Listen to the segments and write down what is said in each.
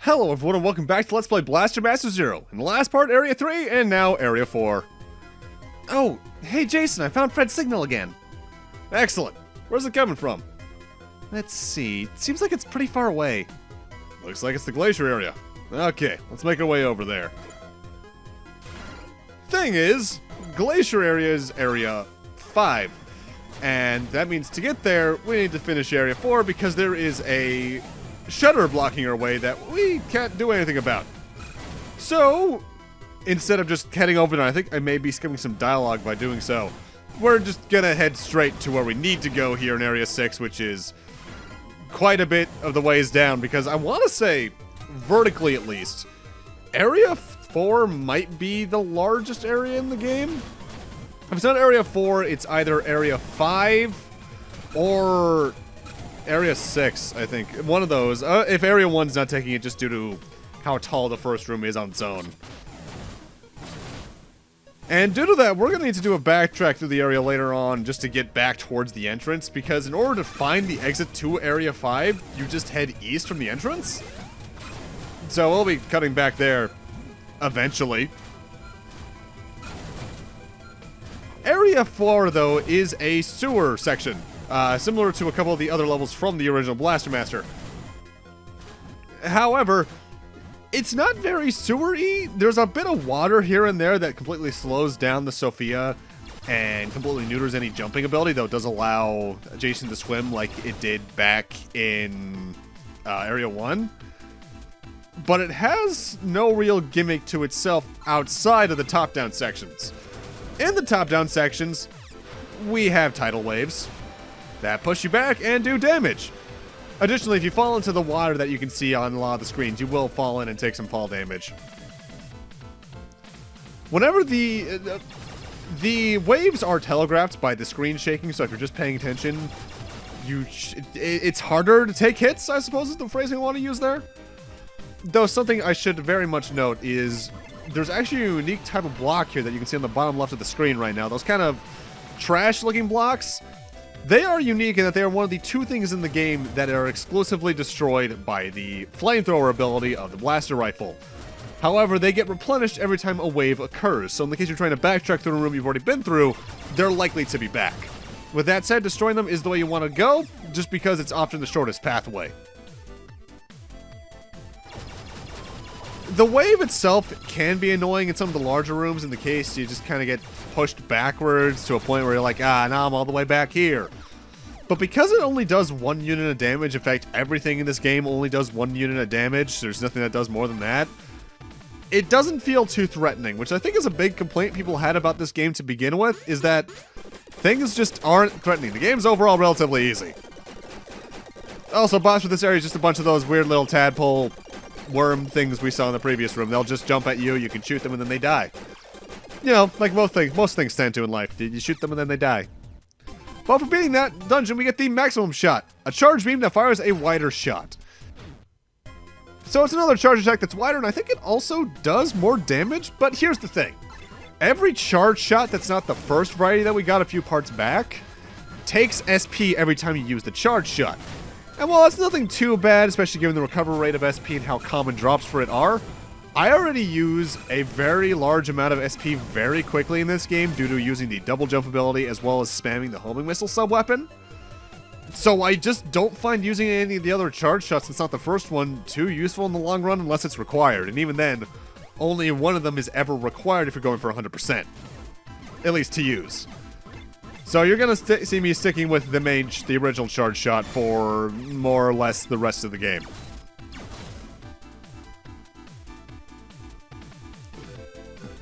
Hello everyone and welcome back to Let's Play Blaster Master Zero. In the last part, Area 3, and now Area 4. Oh, hey Jason, I found Fred's signal again. Excellent. Where's it coming from? Let's see. It seems like it's pretty far away. Looks like it's the glacier area. Okay, let's make our way over there. Thing is, glacier area is Area 5. And that means to get there, we need to finish Area 4 because there is a shutter blocking our way that we can't do anything about. So, instead of just heading over there, I think I may be skipping some dialogue by doing so. We're just gonna head straight to where we need to go here in Area 6, which is quite a bit of the ways down, because I want to say, vertically at least, Area 4 might be the largest area in the game. If it's not Area 4, it's either Area 5 or Area 6, I think. One of those. If Area 1's not taking it just due to how tall the first room is on its own. And due to that, we're going to need to do a backtrack through the area later on just to get back towards the entrance, because in order to find the exit to Area 5, you just head east from the entrance. So we'll be cutting back there eventually. Area 4, though, is a sewer section. Similar to a couple of the other levels from the original Blaster Master. However, it's not very sewer-y. There's a bit of water here and there that completely slows down the Sophia and completely neuters any jumping ability, though it does allow Jason to swim like it did back in Area 1. But it has no real gimmick to itself outside of the top-down sections. In the top-down sections, we have tidal waves that push you back and do damage. Additionally, if you fall into the water that you can see on a lot of the screens, you will fall in and take some fall damage. Whenever the waves are telegraphed by the screen shaking, so if you're just paying attention, it's harder to take hits, I suppose is the phrasing I want to use there. Though something I should very much note is there's actually a unique type of block here that you can see on the bottom left of the screen right now. Those kind of trash-looking blocks. They are unique in that they are one of the two things in the game that are exclusively destroyed by the flamethrower ability of the blaster rifle. However, they get replenished every time a wave occurs, so in the case you're trying to backtrack through a room you've already been through, they're likely to be back. With that said, destroying them is the way you want to go, just because it's often the shortest pathway. The wave itself can be annoying in some of the larger rooms. In the case, you just kind of get pushed backwards to a point where you're like, now I'm all the way back here. But because it only does 1 unit of damage, in fact, everything in this game only does 1 unit of damage, there's nothing that does more than that, it doesn't feel too threatening, which I think is a big complaint people had about this game to begin with, is that things just aren't threatening. The game's overall relatively easy. Also, boss for this area is just a bunch of those weird little tadpole worm things we saw in the previous room. They'll just jump at you, you can shoot them, and then they die. You know, like most things tend to in life. You shoot them and then they die. But for beating that dungeon, we get the maximum shot. A charge beam that fires a wider shot. So it's another charge attack that's wider, and I think it also does more damage, but here's the thing. Every charge shot that's not the first variety that we got a few parts back takes SP every time you use the charge shot. And while that's nothing too bad, especially given the recovery rate of SP and how common drops for it are, I already use a very large amount of SP very quickly in this game due to using the double jump ability as well as spamming the homing missile sub-weapon. So I just don't find using any of the other charge shots that's not the first one too useful in the long run unless it's required. And even then, only one of them is ever required if you're going for 100%. At least to use. So you're going to see me sticking with the original charge shot for more or less the rest of the game.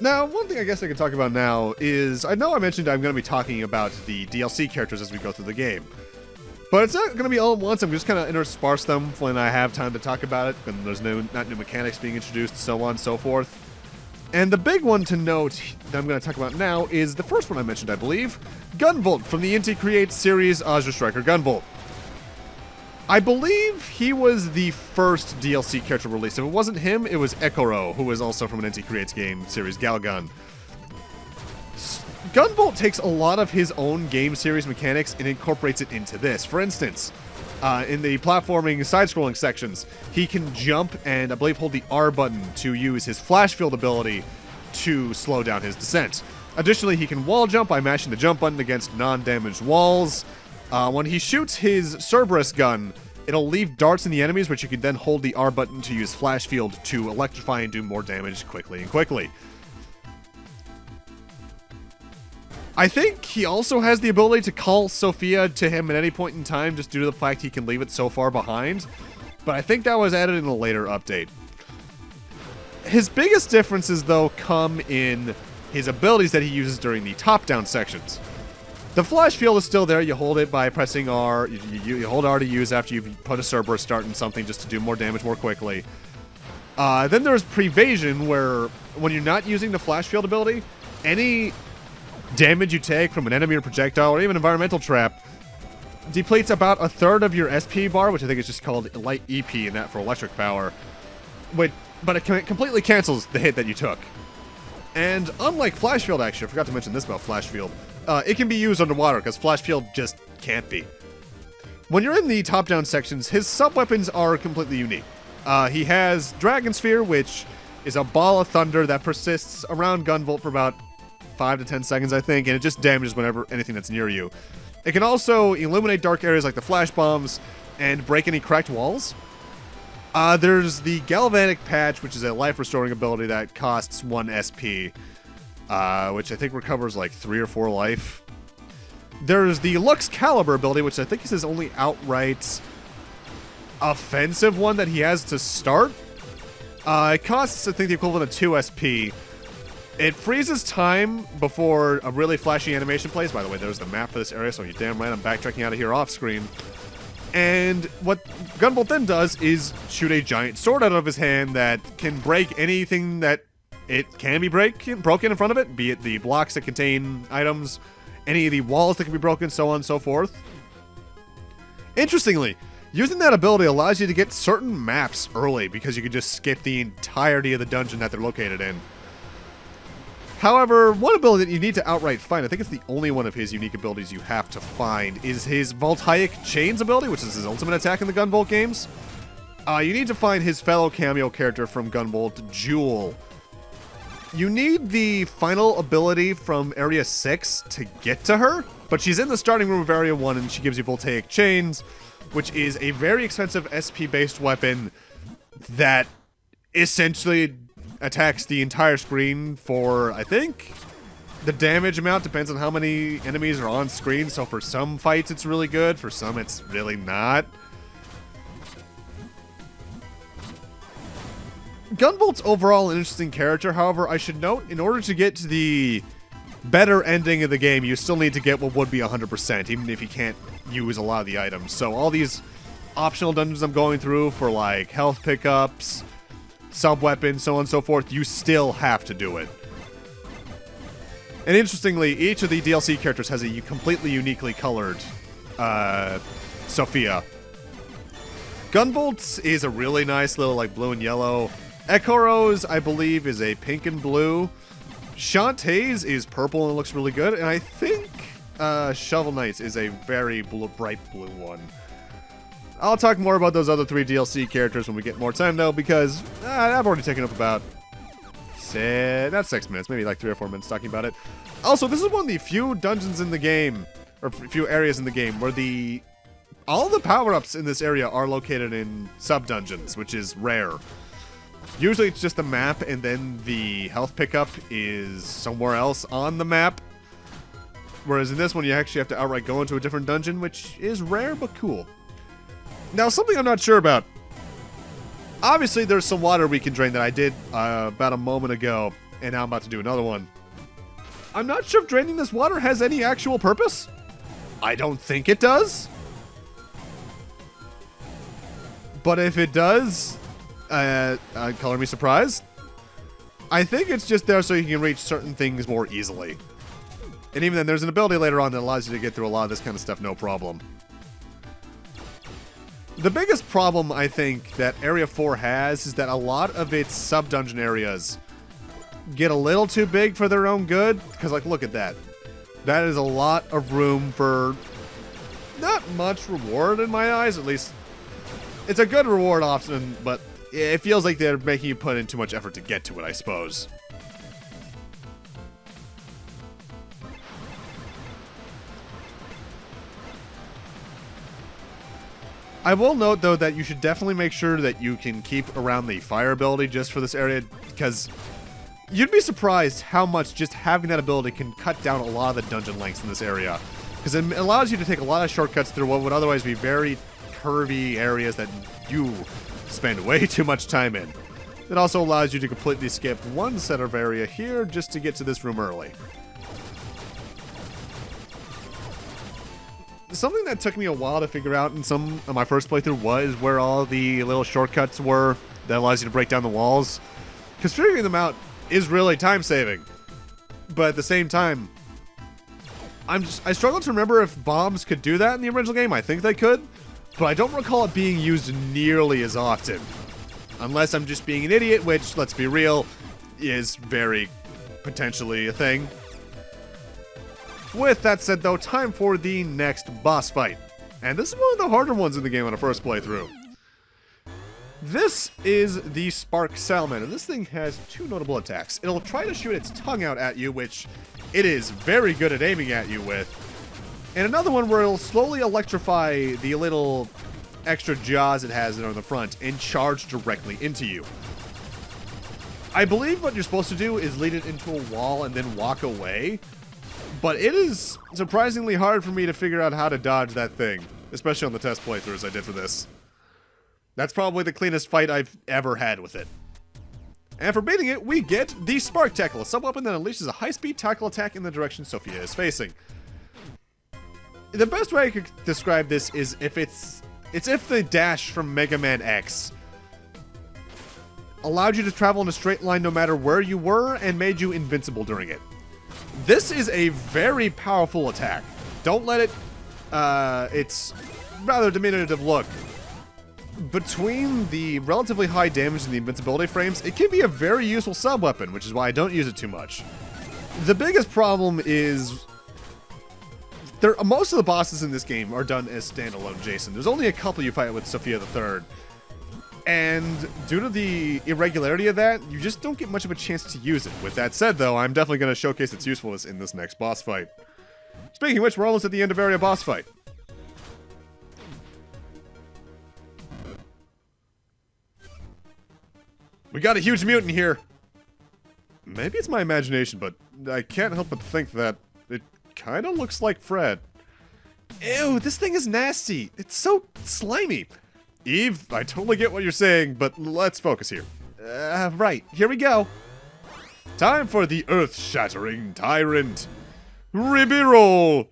Now, one thing I guess I could talk about now is, I know I mentioned I'm going to be talking about the DLC characters as we go through the game. But it's not going to be all at once, I'm just kind of intersparse them when I have time to talk about it, when there's not new mechanics being introduced, so on and so forth. And the big one to note that I'm going to talk about now is the first one I mentioned, I believe, Gunvolt from the Inti Create series Azure Striker Gunvolt. I believe he was the first DLC character released. If it wasn't him, it was Ekoro, who was also from an Inti Creates game series, Galgun. Gunvolt takes a lot of his own game series mechanics and incorporates it into this. For instance, in the platforming side-scrolling sections, he can jump and I believe hold the R button to use his flash field ability to slow down his descent. Additionally, he can wall jump by mashing the jump button against non-damaged walls. When he shoots his Cerberus gun, it'll leave darts in the enemies, which you can then hold the R button to use flash field to electrify and do more damage quickly. I think he also has the ability to call Sophia to him at any point in time, just due to the fact he can leave it so far behind. But I think that was added in a later update. His biggest differences, though, come in his abilities that he uses during the top-down sections. The flash field is still there. You hold it by pressing R. You hold R to use after you've put a Cerberus start in something just to do more damage more quickly. Then there's Prevasion, where when you're not using the flash field ability, any damage you take from an enemy or projectile or even environmental trap depletes about a third of your SP bar, which I think is just called light EP in that for electric power. But it completely cancels the hit that you took. And unlike Flash Field, actually, I forgot to mention this about Flash Field, it can be used underwater because Flash Field just can't be. When you're in the top-down sections, his sub-weapons are completely unique. He has Dragon Sphere, which is a ball of thunder that persists around Gunvolt for about 5 to 10 seconds, I think, and it just damages whenever anything that's near you. It can also illuminate dark areas like the flash bombs and break any cracked walls. There's the Galvanic Patch, which is a life-restoring ability that costs 1 SP, which I think recovers like 3 or 4 life. There's the Lux Caliber ability, which I think is his only outright offensive one that he has to start. It costs, I think, the equivalent of 2 SP. It freezes time before a really flashy animation plays. By the way, there's the map for this area, so you're damn right I'm backtracking out of here off-screen. And what Gunvolt then does is shoot a giant sword out of his hand that can break anything that it can be broken in front of it, be it the blocks that contain items, any of the walls that can be broken, so on and so forth. Interestingly, using that ability allows you to get certain maps early because you can just skip the entirety of the dungeon that they're located in. However, one ability that you need to outright find, I think it's the only one of his unique abilities you have to find, is his Voltaic Chains ability, which is his ultimate attack in the Gunvolt games. You need to find his fellow cameo character from Gunvolt, Jewel. You need the final ability from Area 6 to get to her, but she's in the starting room of Area 1 and she gives you Voltaic Chains, which is a very expensive SP-based weapon that essentially attacks the entire screen for, I think, the damage amount depends on how many enemies are on screen. So for some fights it's really good, for some it's really not. Gunvolt's overall an interesting character. However, I should note, in order to get to the better ending of the game, you still need to get what would be 100%, even if you can't use a lot of the items. So all these optional dungeons I'm going through for like health pickups, sub-weapons, so on and so forth, you still have to do it. And interestingly, each of the DLC characters has a completely uniquely colored Sophia. Gunvolt's is a really nice little like blue and yellow. Ekoro's, I believe, is a pink and blue. Shantae's is purple and looks really good. And I think Shovel Knight's is a very bright blue one. I'll talk more about those other 3 DLC characters when we get more time, though, because I've already taken up about, not 6 minutes, maybe like 3 or 4 minutes talking about it. Also, this is one of the few dungeons in the game, or few areas in the game, where all the power-ups in this area are located in sub-dungeons, which is rare. Usually it's just the map, and then the health pickup is somewhere else on the map. Whereas in this one, you actually have to outright go into a different dungeon, which is rare, but cool. Now, something I'm not sure about. Obviously, there's some water we can drain that I did about a moment ago, and now I'm about to do another one. I'm not sure if draining this water has any actual purpose. I don't think it does. But if it does, color me surprised. I think it's just there so you can reach certain things more easily. And even then, there's an ability later on that allows you to get through a lot of this kind of stuff no problem. The biggest problem, I think, that Area 4 has is that a lot of its sub-dungeon areas get a little too big for their own good. Because, like, look at that. That is a lot of room for not much reward in my eyes, at least. It's a good reward option, but it feels like they're making you put in too much effort to get to it, I suppose. I will note, though, that you should definitely make sure that you can keep around the fire ability just for this area, because you'd be surprised how much just having that ability can cut down a lot of the dungeon lengths in this area. Because it allows you to take a lot of shortcuts through what would otherwise be very curvy areas that you spend way too much time in. It also allows you to completely skip one set of area here just to get to this room early. Something that took me a while to figure out in some of my first playthrough was where all the little shortcuts were that allows you to break down the walls. Because figuring them out is really time-saving. But at the same time, I struggle to remember if bombs could do that in the original game. I think they could, but I don't recall it being used nearly as often. Unless I'm just being an idiot, which, let's be real, is very potentially a thing. With that said, though, time for the next boss fight. And this is one of the harder ones in the game on a first playthrough. This is the Spark Salamander. This thing has two notable attacks. It'll try to shoot its tongue out at you, which it is very good at aiming at you with. And another one where it'll slowly electrify the little extra jaws it has on the front and charge directly into you. I believe what you're supposed to do is lead it into a wall and then walk away. But it is surprisingly hard for me to figure out how to dodge that thing, especially on the test playthroughs I did for this. That's probably the cleanest fight I've ever had with it. And for beating it, we get the Spark Tackle, a sub-weapon that unleashes a high-speed tackle attack in the direction Sophia is facing. The best way I could describe this is if it's if the dash from Mega Man X allowed you to travel in a straight line no matter where you were and made you invincible during it. This is a very powerful attack. Don't let it, its rather diminutive look. Between the relatively high damage and the invincibility frames, it can be a very useful sub-weapon, which is why I don't use it too much. The biggest problem is most of the bosses in this game are done as standalone Jason. There's only a couple you fight with Sophia the Third. And due to the irregularity of that, you just don't get much of a chance to use it. With that said, though, I'm definitely going to showcase its usefulness in this next boss fight. Speaking of which, we're almost at the end of area boss fight. We got a huge mutant here. Maybe it's my imagination, but I can't help but think that it kind of looks like Fred. Ew, this thing is nasty. It's so slimy. Eve, I totally get what you're saying, but let's focus here. Right, here we go. Time for the earth-shattering tyrant, Ribiroll.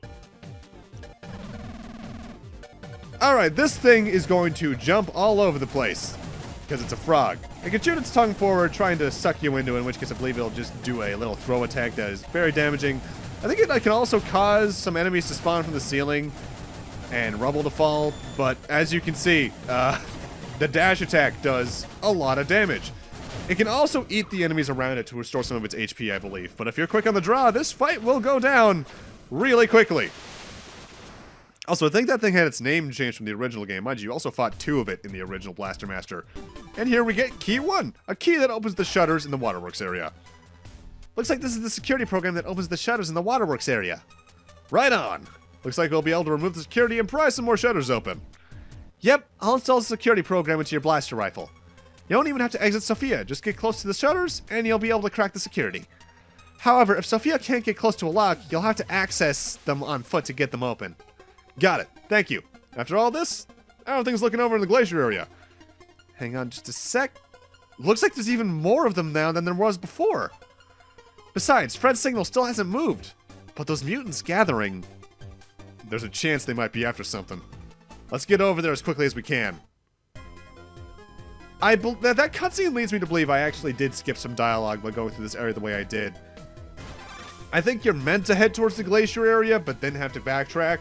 Alright, this thing is going to jump all over the place, because it's a frog. It can shoot its tongue forward, trying to suck you into it, in which case I believe it'll just do a little throw attack that is very damaging. I think it can also cause some enemies to spawn from the ceiling and rubble to fall, but as you can see, the dash attack does a lot of damage. It can also eat the enemies around it to restore some of its HP, I believe, but if you're quick on the draw, this fight will go down really quickly. Also, I think that thing had its name changed from the original game. Mind you, you also fought two of it in the original Blaster Master. And here we get Key 1, a key that opens the shutters in the Waterworks area. Looks like this is the security program that opens the shutters in the Waterworks area. Right on. Looks like we'll be able to remove the security and pry some more shutters open. Yep, I'll install the security program into your blaster rifle. You don't even have to exit Sophia, just get close to the shutters and you'll be able to crack the security. However, if Sophia can't get close to a lock, you'll have to access them on foot to get them open. Got it, thank you. After all this, everything's looking over in the glacier area. Hang on just a sec. Looks like there's even more of them now than there was before. Besides, Fred's signal still hasn't moved. But those mutants gathering, there's a chance they might be after something. Let's get over there as quickly as we can. That cutscene leads me to believe I actually did skip some dialogue by going through this area the way I did. I think you're meant to head towards the glacier area, but then have to backtrack.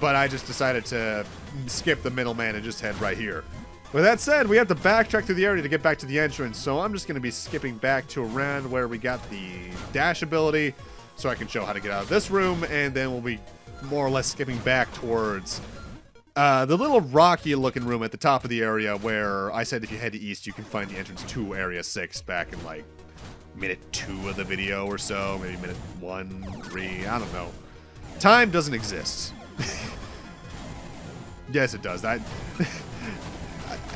But I just decided to skip the middleman and just head right here. With that said, we have to backtrack through the area to get back to the entrance, so I'm just going to be skipping back to around where we got the dash ability, so I can show how to get out of this room, and then we'll be more or less skipping back towards the little rocky looking room at the top of the area where I said if you head east you can find the entrance to Area 6 back in like minute 2 of the video or so, maybe minute 1, 3, I don't know. Time doesn't exist. Yes, it does. That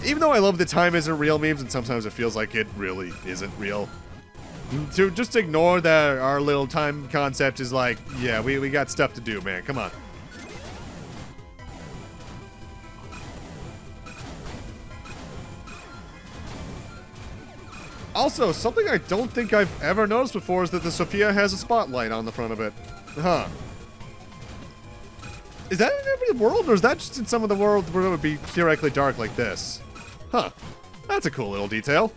even though I love the time isn't real memes and sometimes it feels like it really isn't real. To just ignore that our little time concept is like, yeah, we got stuff to do, man. Come on. Also, something I don't think I've ever noticed before is that the Sophia has a spotlight on the front of it. Huh. Is that in every world, or is that just in some of the worlds where it would be theoretically dark like this? Huh. That's a cool little detail.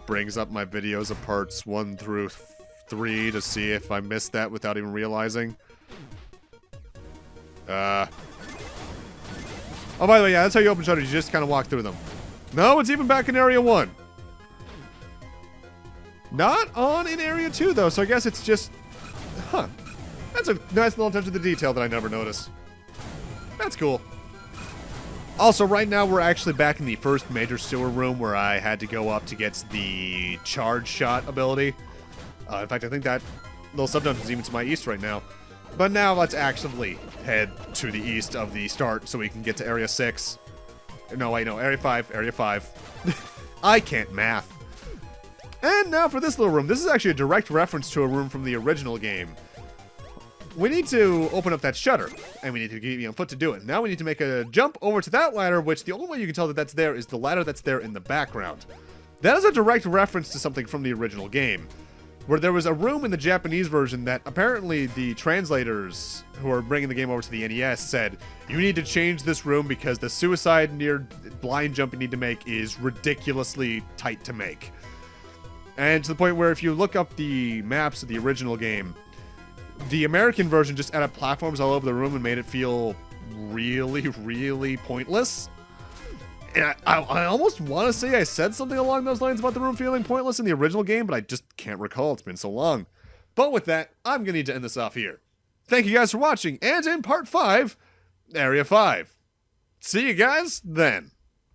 Brings up my videos of parts 1 through 3 to see if I missed that without even realizing. Oh, by the way, yeah, that's how you open shutters. You just kind of walk through them. No, it's even back in Area 1. Not on in Area 2, though, so I guess it's just... Huh. That's a nice little attention to the detail that I never noticed. That's cool. Also, right now, we're actually back in the first major sewer room where I had to go up to get the charge shot ability. In fact, I think that little sub-dungeon is even to my east right now. But now, let's actively head to the east of the start so we can get to Area 6. No, wait, no, Area 5, Area 5. I can't math. And now for this little room. This is actually a direct reference to a room from the original game. We need to open up that shutter, and we need to get on foot to do it. Now we need to make a jump over to that ladder, which the only way you can tell that that's there is the ladder that's there in the background. That is a direct reference to something from the original game, where there was a room in the Japanese version that apparently the translators who are bringing the game over to the NES said, you need to change this room because the suicide near blind jump you need to make is ridiculously tight to make. And to the point where if you look up the maps of the original game, the American version just added platforms all over the room and made it feel really, really pointless. And I almost want to say I said something along those lines about the room feeling pointless in the original game, but I just can't recall. It's been so long. But with that, I'm going to need to end this off here. Thank you guys for watching, and in part 5, Area 5. See you guys then.